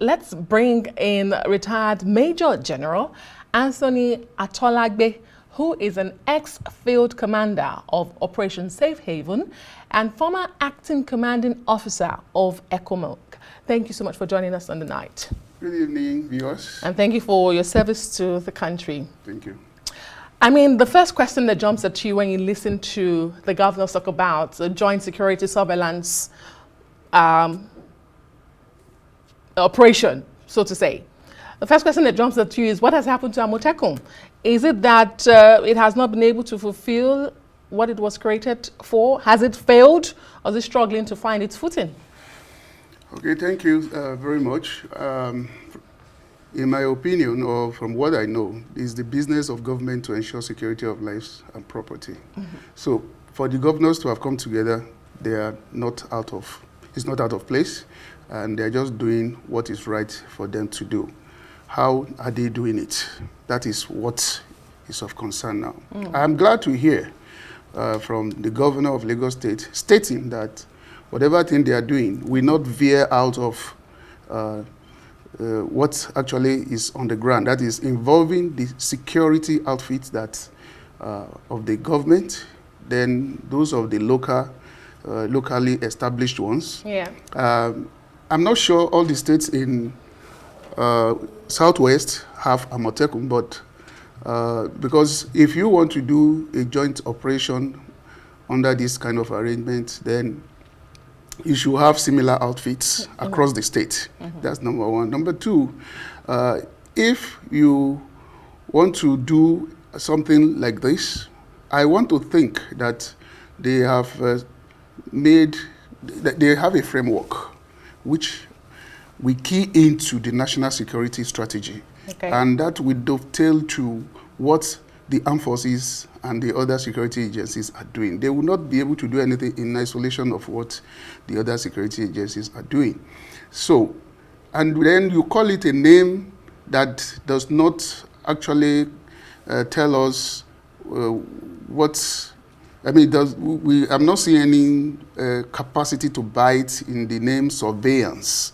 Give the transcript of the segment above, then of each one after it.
let's bring in retired Major General Anthony Atolagbe, who is an ex-field commander of Operation Safe Haven and former acting commanding officer of ECOMOG. Thank you so much for joining us on the night. Good evening, viewers. And thank you for your service to the country. Thank you. I mean, the first question that jumps at you when you listen to the governor talk about joint security surveillance operation, so to say. The first question that jumps at you is, what has happened to Amotekun? Is it that it has not been able to fulfill what it was created for? Has it failed, or is it struggling to find its footing? Okay, thank you very much. In my opinion, or from what I know, it's the business of government to ensure security of lives and property. So for the governors to have come together, they are not out of, it's not out of place, and they're just doing what is right for them to do. How are they doing it? That is what is of concern now. I'm glad to hear from the governor of Lagos State stating that whatever thing they are doing will not veer out of what actually is on the ground. That is involving the security outfits that of the government, then those of the locally established ones. Yeah. I'm not sure all the states in Southwest have Amotekun, but because if you want to do a joint operation under this kind of arrangement, then you should have similar outfits across the state. That's number one. Number two, if you want to do something like this, I want to think that they have they have a framework which we key into the national security strategy. Okay. And that will dovetail to what the armed forces and the other security agencies are doing. They will not be able to do anything in isolation of what the other security agencies are doing. So, and then you call it a name that does not actually tell us what, I mean, I'm not seeing any capacity to bite in the name surveillance.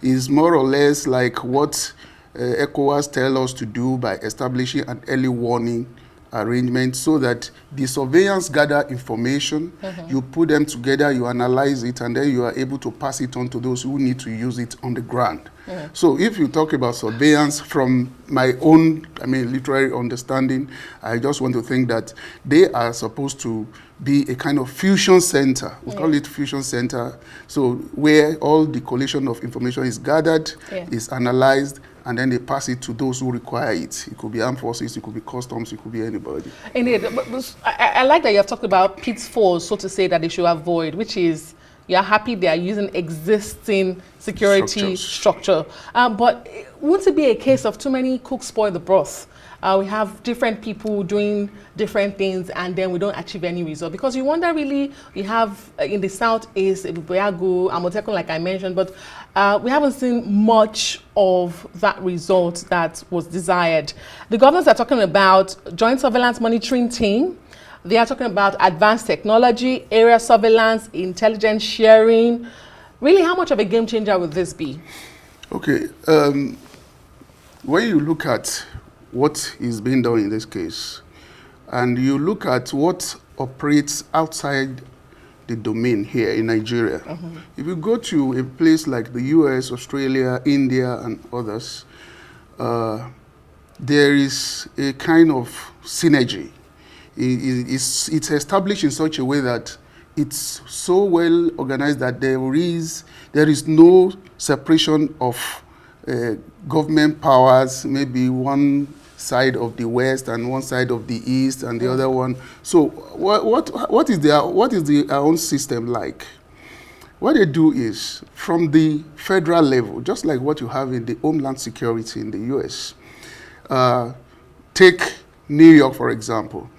It's more or less like what ECOWAS tell us to do by establishing an early warning arrangement so that the surveillance gather information, you put them together, you analyze it, and then you are able to pass it on to those who need to use it on the ground. So if you talk about surveillance from my own, I mean, literary understanding, I just want to think that they are supposed to be a kind of fusion center. We call it fusion center. So where all the collation of information is gathered, is analyzed, and then they pass it to those who require it. It could be armed forces, it could be customs, it could be anybody. Indeed. But I like that you have talked about pitfalls, so to say, that they should avoid, which is you're happy they are using existing security structure. But won't it be a case of too many cooks spoil the broth? We have different people doing different things, and then we don't achieve any result. Because you wonder, really, we have in the southeast, Ibuboyagu, Amotekun, like I mentioned, but we haven't seen much of that result that was desired. The governors are talking about joint surveillance monitoring team. They are talking about advanced technology, area surveillance, intelligence sharing. Really, how much of a game changer would this be? Okay. When you look at what is being done in this case, and you look at what operates outside the domain here in Nigeria, if you go to a place like the US, Australia, India, and others, there is a kind of synergy. It's established in such a way that it's so well organized that there is no separation of government powers, maybe one side of the West and one side of the East and the other one. So what is their own system like? What they do is, from the federal level, just like what you have in the Homeland Security in the US, take New York, for example.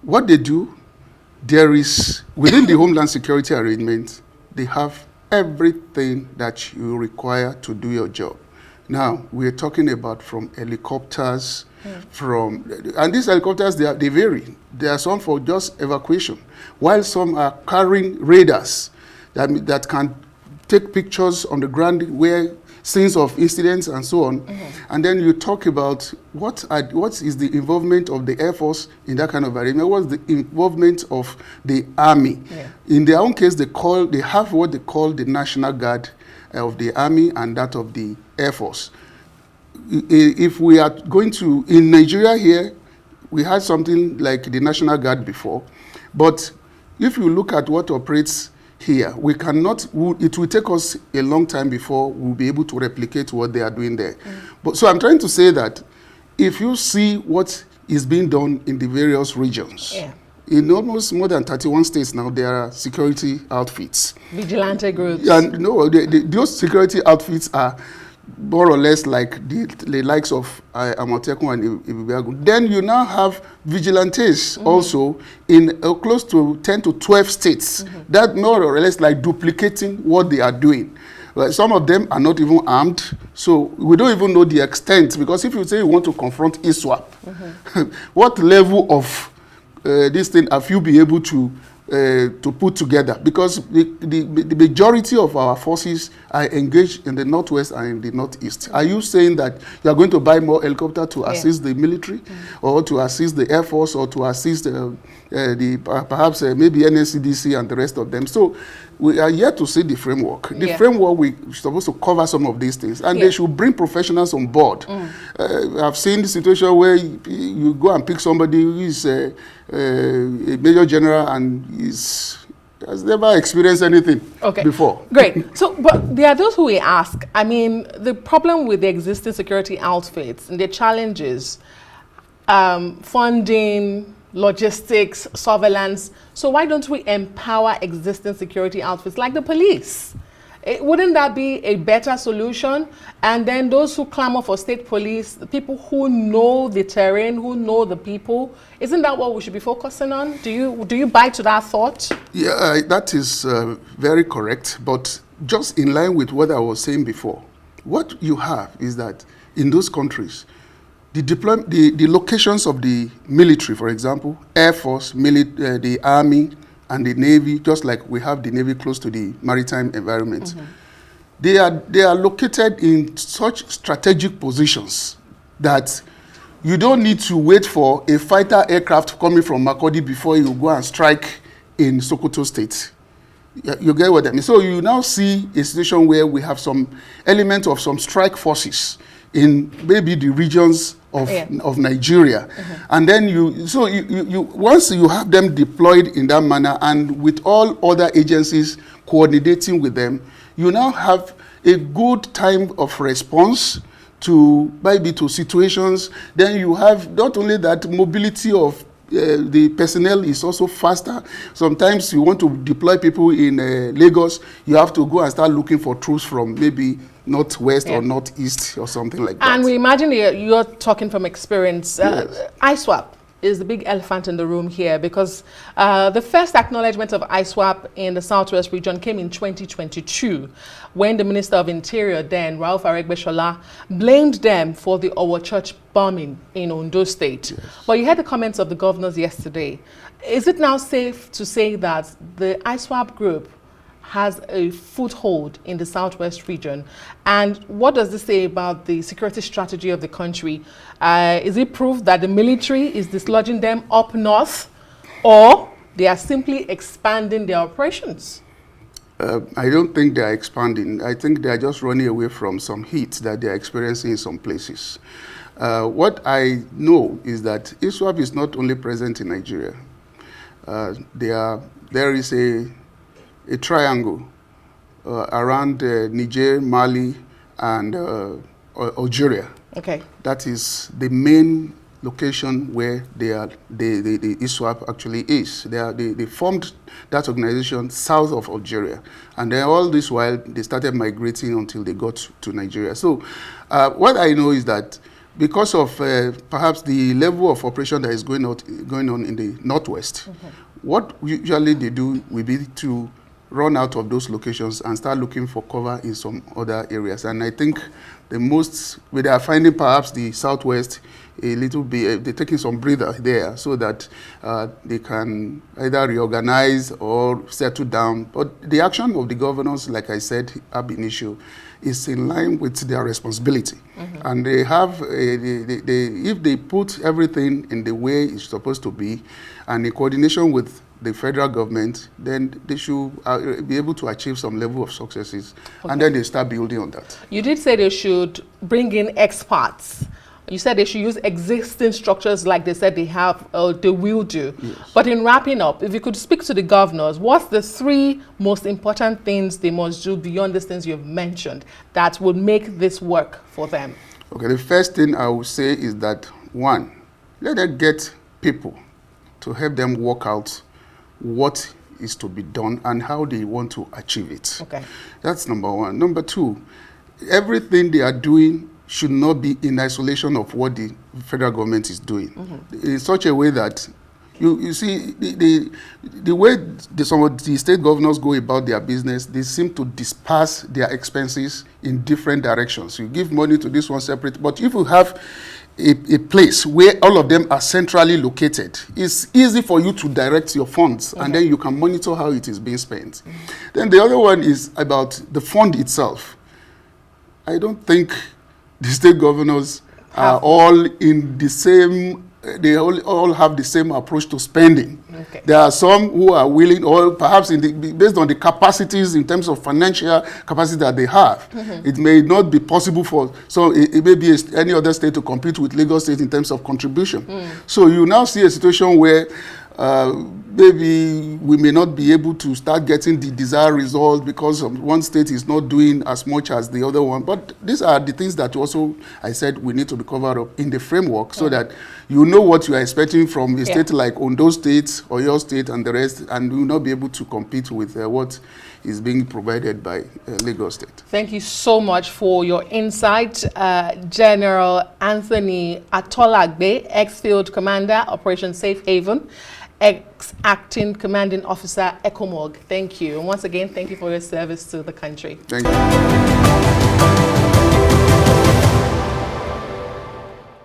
What they do, there is, within the Homeland Security arrangement, they have everything that you require to do your job. Now, we're talking about from helicopters, and these helicopters, they vary. There are some for just evacuation, while some are carrying radars that can take pictures on the ground where scenes of incidents and so on. And then you talk about what is the involvement of the Air Force in that kind of arrangement, what's the involvement of the Army. In their own case, they have what they call the National Guard of the Army and that of the Air Force. If we are going to, in Nigeria here, we had something like the National Guard before, but if you look at what operates here, we cannot, it will take us a long time before we'll be able to replicate what they are doing there. But so I'm trying to say that if you see what is being done in the various regions, in almost more than 31 states now, there are security outfits. Vigilante groups. And no, those security outfits are more or less like the likes of Amotekun and Ibibiagu. Then you now have vigilantes also in close to 10 to 12 states that more or less like duplicating what they are doing. Like some of them are not even armed, so we don't even know the extent, because if you say you want to confront ISWAP, what level of this thing have you be able to put together? Because the majority of our forces are engaged in the Northwest and in the Northeast. Are you saying that you are going to buy more helicopters to assist the military, or to assist the Air Force, or to assist perhaps maybe NSCDC and the rest of them? So we are yet to see the framework. The framework, we're supposed to cover some of these things, and they should bring professionals on board. I've seen the situation where you go and pick somebody who is a major general and has never experienced anything before. Great. So, but there are those who will ask, I mean, the problem with the existing security outfits and the challenges, funding, logistics, surveillance. So why don't we empower existing security outfits like the police? Wouldn't that be a better solution? And then those who clamor for state police, the people who know the terrain, who know the people, isn't that what we should be focusing on? Do you buy to that thought? Yeah, that is very correct. But just in line with what I was saying before, what you have is that in those countries, the locations of the military, for example, Air Force, the Army, and the Navy, just like we have the Navy close to the maritime environment, they are located in such strategic positions that you don't need to wait for a fighter aircraft coming from Makurdi before you go and strike in Sokoto State. You get what I mean? So you now see a situation where we have some element of some strike forces in maybe the regions of Nigeria. And then you once you have them deployed in that manner, and with all other agencies coordinating with them, you now have a good time of response to maybe to situations. Then you have not only that, mobility of the personnel is also faster. Sometimes you want to deploy people in Lagos, you have to go and start looking for troops from maybe northwest or northeast or something like that. And we imagine you're talking from experience. ISWAP is the big elephant in the room here, because the first acknowledgement of ISWAP in the Southwest region came in 2022, when the Minister of Interior then, Rauf Aregbesola, blamed them for the Owo Church bombing in Ondo State. But you heard the comments of the governors yesterday. Is it now safe to say that the ISWAP group has a foothold in the Southwest region? And what does this say about the security strategy of the country? Is it proof that the military is dislodging them up north, or they are simply expanding their operations? I don't think they are expanding. I think they are just running away from some heat that they are experiencing in some places. What I know is that ISWAP is not only present in Nigeria. There is a triangle around Niger, Mali, and Algeria. That is the main location where the ISWAP actually is. They formed that organization south of Algeria, and then all this while they started migrating until they got to Nigeria. So what I know is that because of perhaps the level of operation that is going on in the Northwest, what usually they do will be to run out of those locations and start looking for cover in some other areas. And I think the most, they are finding perhaps the Southwest a little bit, they're taking some breather there so that they can either reorganize or settle down. But the action of the governors, like I said, ab initio, is in line with their responsibility. And they have, if they put everything in the way it's supposed to be, and in coordination with the federal government, then they should be able to achieve some level of successes, and then they start building on that. You did say they should bring in experts. You said they should use existing structures like they said they have, they will do. Yes. But in wrapping up, if you could speak to the governors, what's the 3 most important things they must do beyond these things you've mentioned that would make this work for them? Okay, the first thing I would say is that, 1, let them get people to help them work out what is to be done and how they want to achieve it. Okay. That's number 1. Number 2, everything they are doing should not be in isolation of what the federal government is doing. In such a way that you see the way some of the state governors go about their business, they seem to disperse their expenses in different directions. You give money to this one separate, but if you have a place where all of them are centrally located, it's easy for you to direct your funds, and then you can monitor how it is being spent. Then the other one is about the fund itself. I don't think the state governors are all in the same, they all have the same approach to spending. Okay. There are some who are willing, or perhaps based on the capacities in terms of financial capacity that they have, it may not be possible for, so it may be any other state to compete with Lagos State in terms of contribution. So you now see a situation where maybe we may not be able to start getting the desired result because one state is not doing as much as the other one. But these are the things that also, I said, we need to be covered up in the framework so that you know what you are expecting from a state like Ondo State or your state and the rest, and you will not be able to compete with what is being provided by Lagos State. Thank you so much for your insight, General Anthony Atolagbe, ex-Field Commander, Operation Safe Haven, ex-Acting Commanding Officer, ECOMOG. Thank you. And once again, thank you for your service to the country. Thank you.